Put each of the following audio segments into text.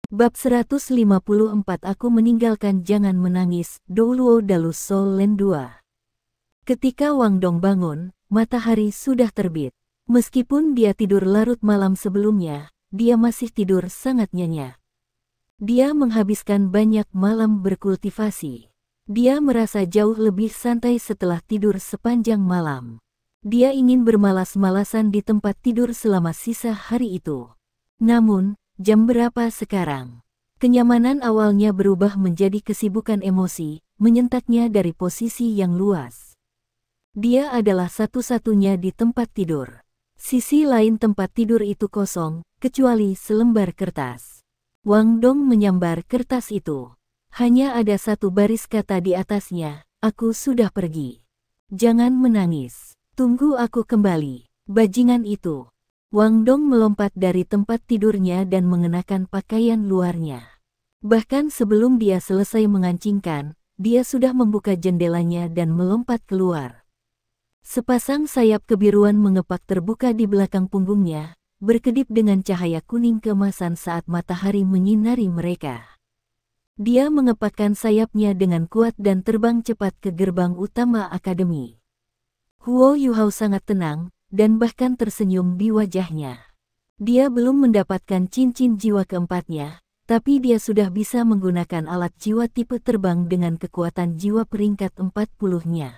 Bab 154 Aku meninggalkan Jangan Menangis, Douluo Dalus Soul Land 2. Ketika Wang Dong bangun, matahari sudah terbit. Meskipun dia tidur larut malam sebelumnya, dia masih tidur sangat nyenyak. Dia menghabiskan banyak malam berkultivasi. Dia merasa jauh lebih santai setelah tidur sepanjang malam. Dia ingin bermalas-malasan di tempat tidur selama sisa hari itu. Namun, jam berapa sekarang? Kenyamanan awalnya berubah menjadi kesibukan emosi, menyentaknya dari posisi yang luas. Dia adalah satu-satunya di tempat tidur. Sisi lain tempat tidur itu kosong, kecuali selembar kertas. Wang Dong menyambar kertas itu. Hanya ada satu baris kata di atasnya, "Aku sudah pergi. Jangan menangis. Tunggu aku kembali." Bajingan itu. Wang Dong melompat dari tempat tidurnya dan mengenakan pakaian luarnya. Bahkan sebelum dia selesai mengancingkan, dia sudah membuka jendelanya dan melompat keluar. Sepasang sayap kebiruan mengepak terbuka di belakang punggungnya, berkedip dengan cahaya kuning keemasan saat matahari menyinari mereka. Dia mengepakkan sayapnya dengan kuat dan terbang cepat ke gerbang utama akademi. Huo Yuhao sangat tenang, dan bahkan tersenyum di wajahnya. Dia belum mendapatkan cincin jiwa keempatnya, tapi dia sudah bisa menggunakan alat jiwa tipe terbang dengan kekuatan jiwa peringkat 40-nya.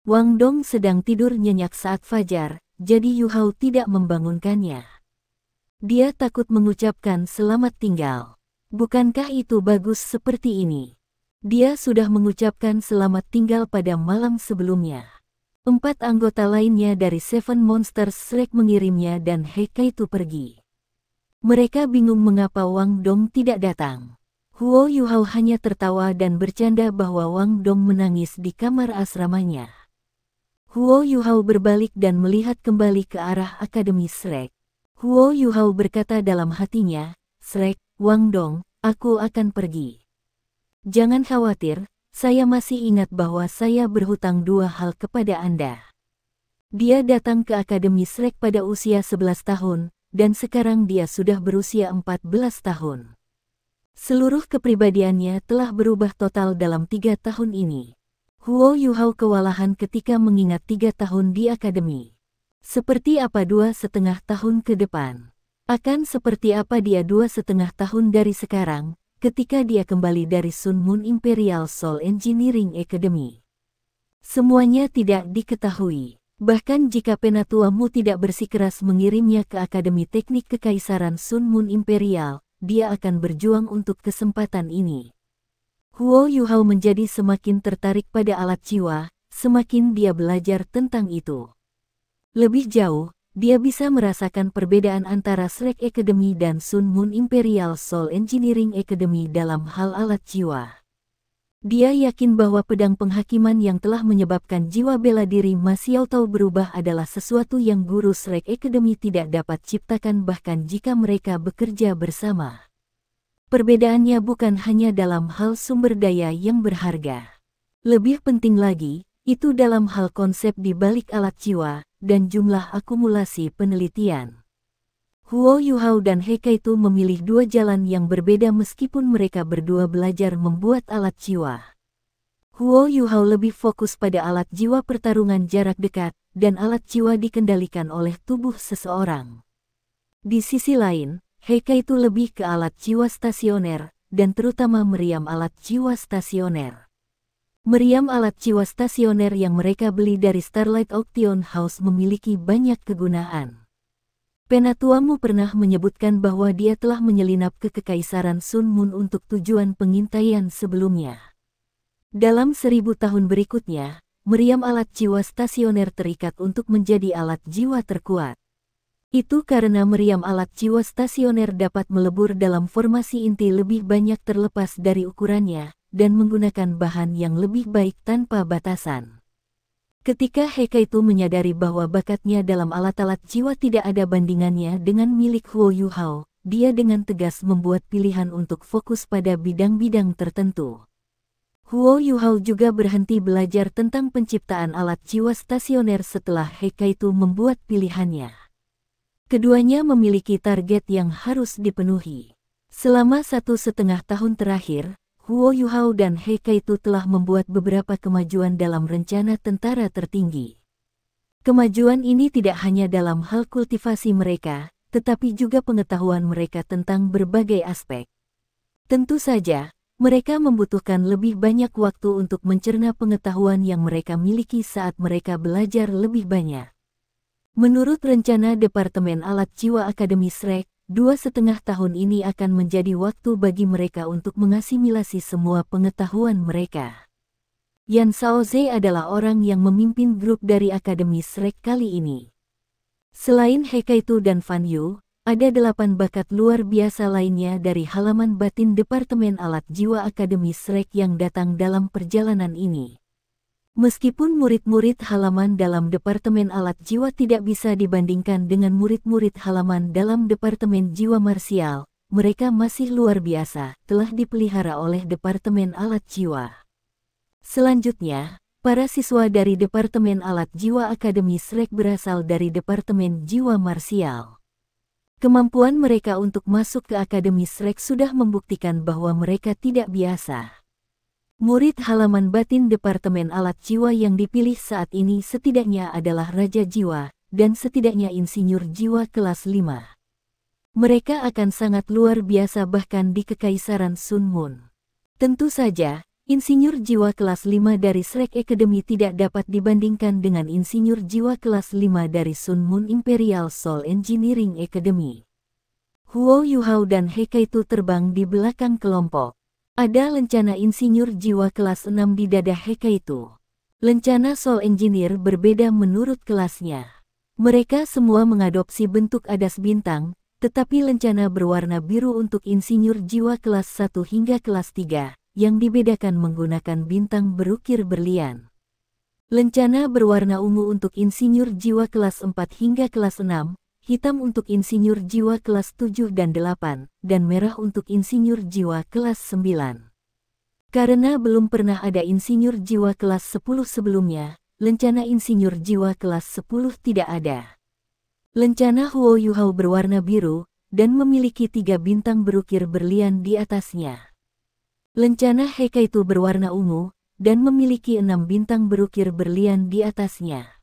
Wang Dong sedang tidur nyenyak saat fajar, jadi Yuhao tidak membangunkannya. Dia takut mengucapkan selamat tinggal. Bukankah itu bagus seperti ini? Dia sudah mengucapkan selamat tinggal pada malam sebelumnya. 4 anggota lainnya dari Seven Monsters Shrek mengirimnya dan Heikaitu pergi. Mereka bingung mengapa Wang Dong tidak datang. Huo Yuhao hanya tertawa dan bercanda bahwa Wang Dong menangis di kamar asramanya. Huo Yuhao berbalik dan melihat kembali ke arah Akademi Shrek. Huo Yuhao berkata dalam hatinya, "Shrek, Wang Dong, aku akan pergi. Jangan khawatir. Saya masih ingat bahwa saya berhutang 2 hal kepada Anda." Dia datang ke Akademi Shrek pada usia 11 tahun, dan sekarang dia sudah berusia 14 tahun. Seluruh kepribadiannya telah berubah total dalam 3 tahun ini. Huo Yuhao kewalahan ketika mengingat 3 tahun di Akademi. Seperti apa 2,5 tahun ke depan? Akan seperti apa dia 2,5 tahun dari sekarang? Ketika dia kembali dari Sun Moon Imperial Soul Engineering Academy. Semuanya tidak diketahui. Bahkan jika penatuamu tidak bersikeras mengirimnya ke Akademi Teknik Kekaisaran Sun Moon Imperial, dia akan berjuang untuk kesempatan ini. Huo Yuhao menjadi semakin tertarik pada alat jiwa, semakin dia belajar tentang itu. Lebih jauh, dia bisa merasakan perbedaan antara Shrek Academy dan Sun Moon Imperial Soul Engineering Academy dalam hal alat jiwa. Dia yakin bahwa pedang penghakiman yang telah menyebabkan jiwa bela diri Ma Xiaotao berubah adalah sesuatu yang guru Shrek Academy tidak dapat ciptakan bahkan jika mereka bekerja bersama. Perbedaannya bukan hanya dalam hal sumber daya yang berharga. Lebih penting lagi, itu dalam hal konsep di balik alat jiwa dan jumlah akumulasi penelitian. Huo Yuhao dan Heikaitu memilih 2 jalan yang berbeda meskipun mereka berdua belajar membuat alat jiwa. Huo Yuhao lebih fokus pada alat jiwa pertarungan jarak dekat, dan alat jiwa dikendalikan oleh tubuh seseorang. Di sisi lain, Heikaitu lebih ke alat jiwa stasioner, dan terutama meriam alat jiwa stasioner. Meriam alat jiwa stasioner yang mereka beli dari Starlight Auction House memiliki banyak kegunaan. Penatuamu pernah menyebutkan bahwa dia telah menyelinap ke Kekaisaran Sun Moon untuk tujuan pengintaian sebelumnya. Dalam 1000 tahun berikutnya, meriam alat jiwa stasioner terikat untuk menjadi alat jiwa terkuat. Itu karena meriam alat jiwa stasioner dapat melebur dalam formasi inti lebih banyak terlepas dari ukurannya, dan menggunakan bahan yang lebih baik tanpa batasan. Ketika Heikaitu menyadari bahwa bakatnya dalam alat-alat jiwa tidak ada bandingannya dengan milik Huo Yuhao, dia dengan tegas membuat pilihan untuk fokus pada bidang-bidang tertentu. Huo Yuhao juga berhenti belajar tentang penciptaan alat jiwa stasioner setelah Heikaitu membuat pilihannya. Keduanya memiliki target yang harus dipenuhi. Selama 1,5 tahun terakhir, Huo Yuhao dan He Kaitu telah membuat beberapa kemajuan dalam rencana tentara tertinggi. Kemajuan ini tidak hanya dalam hal kultivasi mereka, tetapi juga pengetahuan mereka tentang berbagai aspek. Tentu saja, mereka membutuhkan lebih banyak waktu untuk mencerna pengetahuan yang mereka miliki saat mereka belajar lebih banyak. Menurut rencana Departemen Alat Jiwa Akademi SREC, 2,5 tahun ini akan menjadi waktu bagi mereka untuk mengasimilasi semua pengetahuan mereka. Yan Shaoze adalah orang yang memimpin grup dari Akademi SREC kali ini. Selain He Kaitu dan Fan Yu, ada 8 bakat luar biasa lainnya dari halaman batin Departemen Alat Jiwa Akademi SREC yang datang dalam perjalanan ini. Meskipun murid-murid halaman dalam Departemen Alat Jiwa tidak bisa dibandingkan dengan murid-murid halaman dalam Departemen Jiwa Marsial, mereka masih luar biasa, telah dipelihara oleh Departemen Alat Jiwa. Selanjutnya, para siswa dari Departemen Alat Jiwa Akademi SREC berasal dari Departemen Jiwa Marsial. Kemampuan mereka untuk masuk ke Akademi SREC sudah membuktikan bahwa mereka tidak biasa. Murid halaman batin Departemen Alat Jiwa yang dipilih saat ini setidaknya adalah Raja Jiwa, dan setidaknya Insinyur Jiwa kelas 5. Mereka akan sangat luar biasa bahkan di Kekaisaran Sun Moon. Tentu saja, Insinyur Jiwa kelas 5 dari SREC Academy tidak dapat dibandingkan dengan Insinyur Jiwa kelas 5 dari Sun Moon Imperial Soul Engineering Academy. Huo Yuhao dan He Kaitu terbang di belakang kelompok. Ada lencana Insinyur Jiwa kelas 6 di dada He Kaitu. Lencana Soul Engineer berbeda menurut kelasnya. Mereka semua mengadopsi bentuk adas bintang, tetapi lencana berwarna biru untuk Insinyur Jiwa kelas 1 hingga kelas 3, yang dibedakan menggunakan bintang berukir berlian. Lencana berwarna ungu untuk Insinyur Jiwa kelas 4 hingga kelas 6, hitam untuk Insinyur Jiwa kelas 7 dan 8, dan merah untuk Insinyur Jiwa kelas 9. Karena belum pernah ada Insinyur Jiwa kelas 10 sebelumnya, lencana Insinyur Jiwa kelas 10 tidak ada. Lencana Huo Yuhao berwarna biru, dan memiliki 3 bintang berukir berlian di atasnya. Lencana He Kaitu berwarna ungu, dan memiliki 6 bintang berukir berlian di atasnya.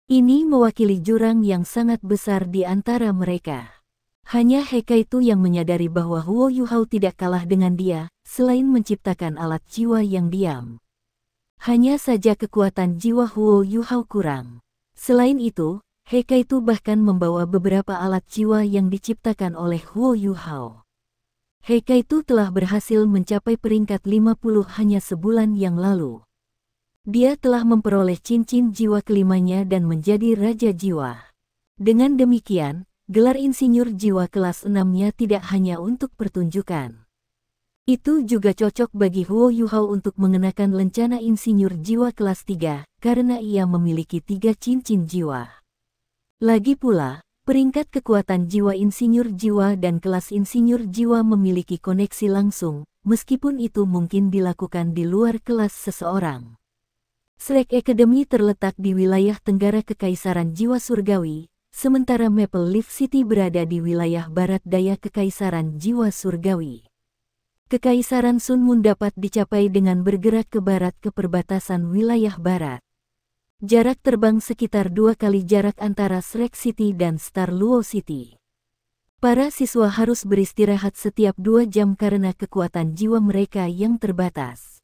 Ini mewakili jurang yang sangat besar di antara mereka. Hanya He Kaitu yang menyadari bahwa Huo Yuhao tidak kalah dengan dia, selain menciptakan alat jiwa yang diam. Hanya saja kekuatan jiwa Huo Yuhao kurang. Selain itu, He Kaitu bahkan membawa beberapa alat jiwa yang diciptakan oleh Huo Yuhao. He Kaitu telah berhasil mencapai peringkat 50 hanya sebulan yang lalu. Dia telah memperoleh cincin jiwa kelimanya dan menjadi Raja Jiwa. Dengan demikian, gelar Insinyur Jiwa kelas 6-nya tidak hanya untuk pertunjukan. Itu juga cocok bagi Huo Yuhao untuk mengenakan lencana Insinyur Jiwa kelas 3, karena ia memiliki 3 cincin jiwa. Lagi pula, peringkat kekuatan jiwa Insinyur Jiwa dan kelas Insinyur Jiwa memiliki koneksi langsung, meskipun itu mungkin dilakukan di luar kelas seseorang. SREC Academy terletak di wilayah Tenggara Kekaisaran Jiwa Surgawi, sementara Maple Leaf City berada di wilayah Barat Daya Kekaisaran Jiwa Surgawi. Kekaisaran Sun Moon dapat dicapai dengan bergerak ke barat ke perbatasan wilayah barat. Jarak terbang sekitar 2 kali jarak antara SREC City dan Star Luo City. Para siswa harus beristirahat setiap 2 jam karena kekuatan jiwa mereka yang terbatas.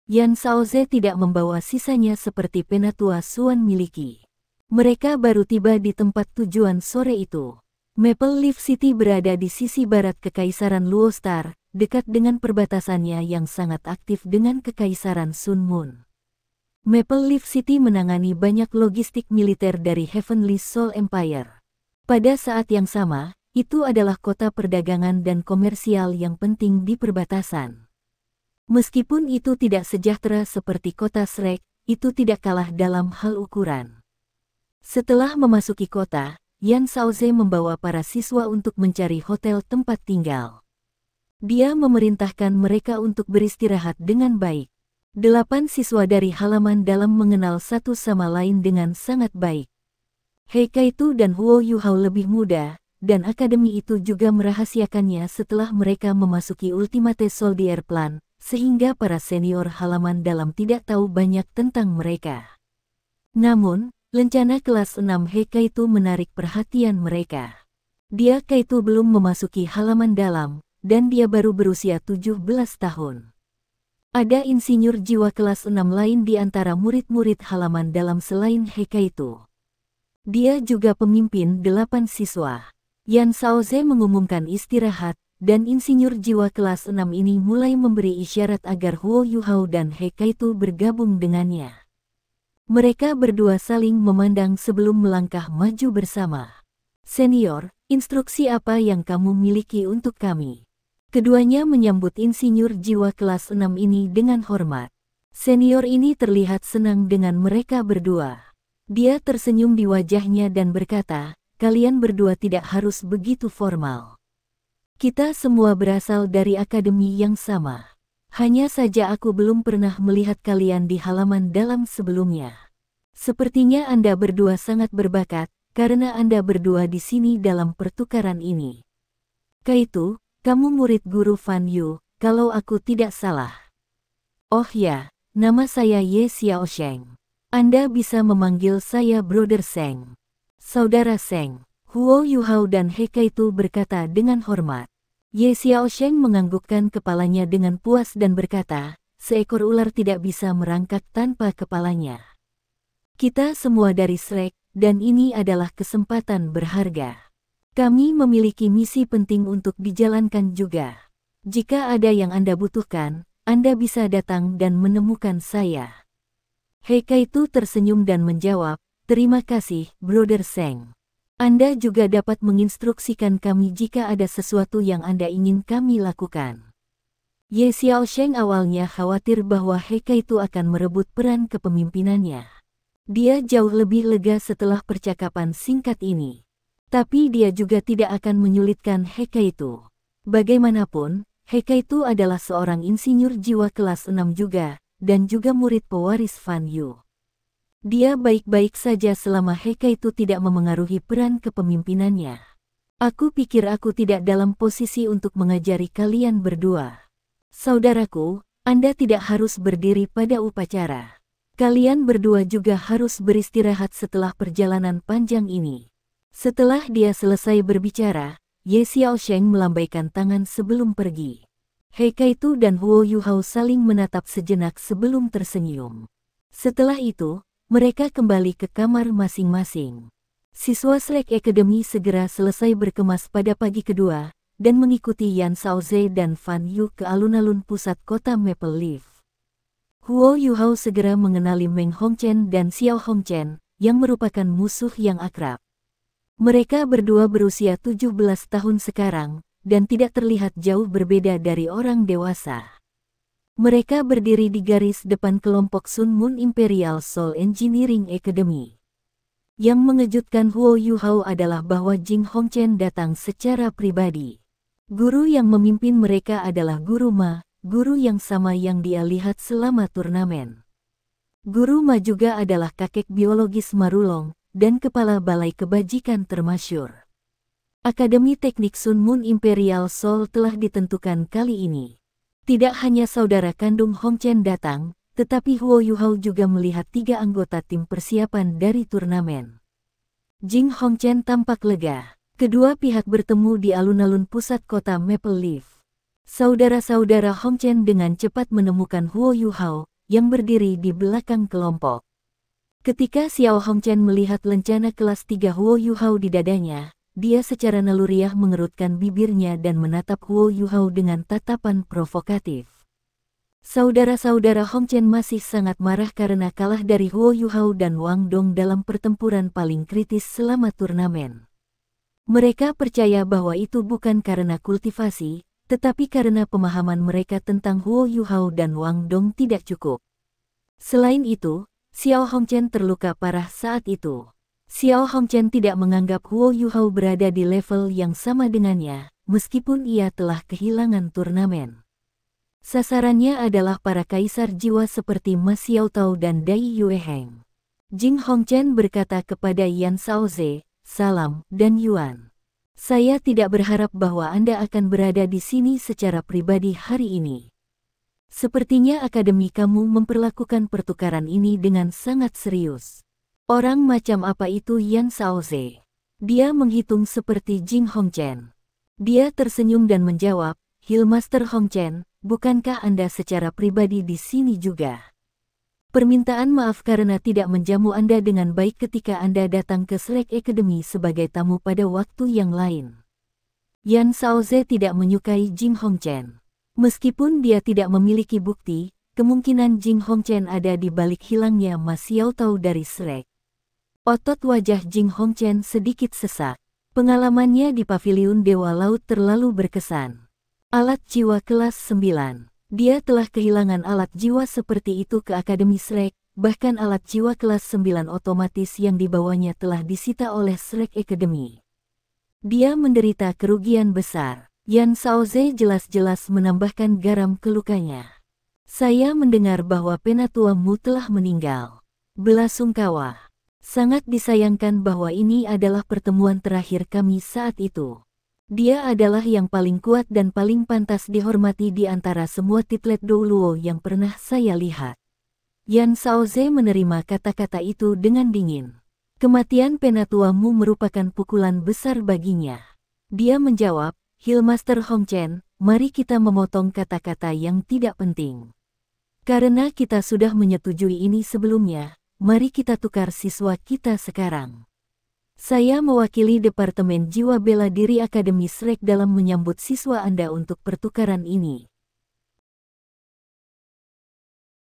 Yan Shaoze tidak membawa sisanya seperti Penatua Suan miliki. Mereka baru tiba di tempat tujuan sore itu. Maple Leaf City berada di sisi barat Kekaisaran Luo Star, dekat dengan perbatasannya yang sangat aktif dengan Kekaisaran Sun Moon. Maple Leaf City menangani banyak logistik militer dari Heavenly Soul Empire. Pada saat yang sama, itu adalah kota perdagangan dan komersial yang penting di perbatasan. Meskipun itu tidak sejahtera seperti kota SREC, itu tidak kalah dalam hal ukuran. Setelah memasuki kota, Yan Shaoze membawa para siswa untuk mencari hotel tempat tinggal. Dia memerintahkan mereka untuk beristirahat dengan baik. 8 siswa dari halaman dalam mengenal satu sama lain dengan sangat baik. He Kaitu dan Huo Yuhao lebih muda, dan akademi itu juga merahasiakannya setelah mereka memasuki Ultimate Soldier Plan, sehingga para senior halaman dalam tidak tahu banyak tentang mereka. Namun, lencana kelas 6 Heikaitu menarik perhatian mereka. Dia Kaitu belum memasuki halaman dalam, dan dia baru berusia 17 tahun. Ada insinyur jiwa kelas 6 lain di antara murid-murid halaman dalam selain Heikaitu. Dia juga pemimpin 8 siswa. Yan Shaoze mengumumkan istirahat, dan insinyur jiwa kelas 6 ini mulai memberi isyarat agar Huo Yuhao dan Heikaitu bergabung dengannya. Mereka berdua saling memandang sebelum melangkah maju bersama. Senior, instruksi apa yang kamu miliki untuk kami? Keduanya menyambut insinyur jiwa kelas 6 ini dengan hormat. Senior ini terlihat senang dengan mereka berdua. Dia tersenyum di wajahnya dan berkata, kalian berdua tidak harus begitu formal. Kita semua berasal dari akademi yang sama. Hanya saja aku belum pernah melihat kalian di halaman dalam sebelumnya. Sepertinya Anda berdua sangat berbakat, karena Anda berdua di sini dalam pertukaran ini. Kaitu, kamu murid guru Fan Yu, kalau aku tidak salah. Oh ya, nama saya Ye Xiaosheng. Anda bisa memanggil saya Brother Seng. Saudara Seng, Huo Yuhao dan Heikaitu berkata dengan hormat. Ye Xiaosheng menganggukkan kepalanya dengan puas dan berkata, seekor ular tidak bisa merangkak tanpa kepalanya. Kita semua dari Shrek, dan ini adalah kesempatan berharga. Kami memiliki misi penting untuk dijalankan juga. Jika ada yang Anda butuhkan, Anda bisa datang dan menemukan saya. Heikaitu tersenyum dan menjawab, terima kasih, Brother Seng. Anda juga dapat menginstruksikan kami jika ada sesuatu yang Anda ingin kami lakukan. Ye Xiaosheng awalnya khawatir bahwa Heikaitu akan merebut peran kepemimpinannya. Dia jauh lebih lega setelah percakapan singkat ini. Tapi dia juga tidak akan menyulitkan Heikaitu. Bagaimanapun, Heikaitu adalah seorang insinyur jiwa kelas 6 juga, dan juga murid pewaris Fan Yu. Dia baik-baik saja selama Heikaitu tidak memengaruhi peran kepemimpinannya. Aku pikir aku tidak dalam posisi untuk mengajari kalian berdua. Saudaraku, Anda tidak harus berdiri pada upacara. Kalian berdua juga harus beristirahat setelah perjalanan panjang ini. Setelah dia selesai berbicara, Ye Xiaosheng melambaikan tangan sebelum pergi. Heikaitu dan Huo Yuhao saling menatap sejenak sebelum tersenyum. Setelah itu, mereka kembali ke kamar masing-masing. Siswa Shrek Academy segera selesai berkemas pada pagi kedua, dan mengikuti Yan Shaoze dan Fan Yu ke alun-alun pusat kota Maple Leaf. Huo Yuhao segera mengenali Meng Hongchen dan Xiao Hongchen, yang merupakan musuh yang akrab. Mereka berdua berusia 17 tahun sekarang, dan tidak terlihat jauh berbeda dari orang dewasa. Mereka berdiri di garis depan kelompok Sun Moon Imperial Soul Engineering Academy. Yang mengejutkan Huo Yuhao adalah bahwa Jing Hongchen datang secara pribadi. Guru yang memimpin mereka adalah Guru Ma, guru yang sama yang dia lihat selama turnamen. Guru Ma juga adalah kakek biologis Marulong, dan kepala balai kebajikan termasyur. Akademi Teknik Sun Moon Imperial Soul telah ditentukan kali ini. Tidak hanya saudara kandung Hongchen datang, tetapi Huo Yuhao juga melihat 3 anggota tim persiapan dari turnamen. Jing Hongchen tampak lega. Kedua pihak bertemu di alun-alun pusat kota Maple Leaf. Saudara-saudara Hongchen dengan cepat menemukan Huo Yuhao, yang berdiri di belakang kelompok. Ketika Xiao Hongchen melihat lencana kelas 3 Huo Yuhao di dadanya, dia secara naluriah mengerutkan bibirnya dan menatap Huo Yuhao dengan tatapan provokatif. Saudara-saudara Hongchen masih sangat marah karena kalah dari Huo Yuhao dan Wang Dong dalam pertempuran paling kritis selama turnamen. Mereka percaya bahwa itu bukan karena kultivasi, tetapi karena pemahaman mereka tentang Huo Yuhao dan Wang Dong tidak cukup. Selain itu, Xiao Hongchen terluka parah saat itu. Xiao Hongchen tidak menganggap Huo Yuhao berada di level yang sama dengannya, meskipun ia telah kehilangan turnamen. Sasarannya adalah para kaisar jiwa seperti Ma Xiaotao dan Dai Yueheng. Jing Hongchen berkata kepada Yan Shaoze, Salam, dan Yuan. Saya tidak berharap bahwa Anda akan berada di sini secara pribadi hari ini. Sepertinya akademi kamu memperlakukan pertukaran ini dengan sangat serius. Orang macam apa itu Yan Shaoze? Dia menghitung seperti Jing Hongchen. Dia tersenyum dan menjawab, Healmaster Hongchen, bukankah Anda secara pribadi di sini juga? Permintaan maaf karena tidak menjamu Anda dengan baik ketika Anda datang ke Slack Academy sebagai tamu pada waktu yang lain. Yan Shaoze tidak menyukai Jing Hongchen. Meskipun dia tidak memiliki bukti, kemungkinan Jing Hongchen ada di balik hilangnya Ma Xiaotao dari Slack. Otot wajah Jing Hongchen sedikit sesak. Pengalamannya di Paviliun Dewa Laut terlalu berkesan. Alat jiwa kelas 9. Dia telah kehilangan alat jiwa seperti itu ke Akademi Slack, bahkan alat jiwa kelas 9 otomatis yang dibawanya telah disita oleh Slack Academy. Dia menderita kerugian besar. Yan Shaoze jelas-jelas menambahkan garam ke lukanya. Saya mendengar bahwa penatuamu telah meninggal. Belasungkawa. Sangat disayangkan bahwa ini adalah pertemuan terakhir kami saat itu. Dia adalah yang paling kuat dan paling pantas dihormati di antara semua titlet Douluo yang pernah saya lihat. Yan Shaoze menerima kata-kata itu dengan dingin. Kematian penatuamu merupakan pukulan besar baginya. Dia menjawab, Healmaster Hongchen, mari kita memotong kata-kata yang tidak penting. Karena kita sudah menyetujui ini sebelumnya, mari kita tukar siswa kita sekarang. Saya mewakili Departemen Jiwa Bela Diri Akademi Slack dalam menyambut siswa Anda untuk pertukaran ini.